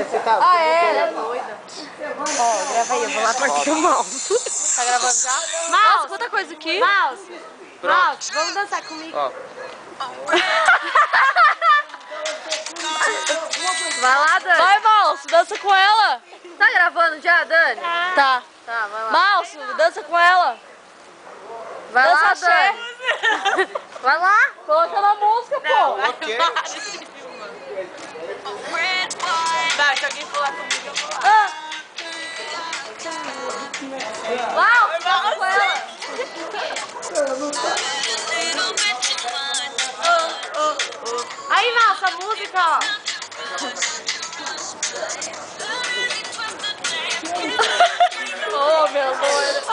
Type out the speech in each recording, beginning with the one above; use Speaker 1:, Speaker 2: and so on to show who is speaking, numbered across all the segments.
Speaker 1: Você tá doida.
Speaker 2: Ó, grava aí, eu vou lá perto do mouse.
Speaker 3: Tá gravando já?
Speaker 2: Mouse, quanta coisa aqui.
Speaker 3: Mouse,
Speaker 2: Mouse, vamos dançar comigo.
Speaker 1: Ó.
Speaker 2: Vai lá, Dani.
Speaker 3: Vai, Mouse, dança com ela.
Speaker 2: Tá gravando já, Dani?
Speaker 3: Tá.
Speaker 2: Tá, vai lá.
Speaker 3: Mouse, dança com ela.
Speaker 2: Vai
Speaker 3: dança
Speaker 2: lá,
Speaker 3: axé.
Speaker 2: Dani. Vai lá.
Speaker 3: Coloca na música, pô.
Speaker 1: Ok.
Speaker 4: Vai, se alguém falar comigo, eu vou lá.
Speaker 3: Mouse, dança com ela.
Speaker 2: Aí, Mouse, a música, ó.
Speaker 3: Oh, meu Deus.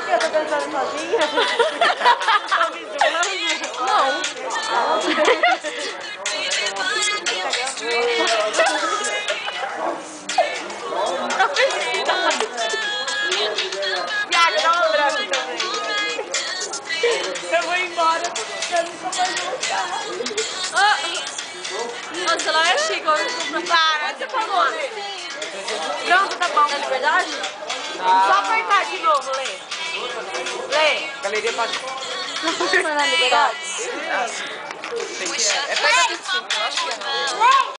Speaker 2: Eu tô dançando sozinha?
Speaker 4: Thiago, dá um abraço também. Eu vou embora. Eu nunca mais vou voltar.
Speaker 3: Nossa, o celular é chique.
Speaker 4: Para, você falou.
Speaker 2: Pronto, tá bom.
Speaker 3: É de verdade?
Speaker 4: Só apertar de novo, Lê. Lê.
Speaker 1: Galeria pra...
Speaker 3: Não é de verdade?
Speaker 1: É perto do 25, eu acho que é.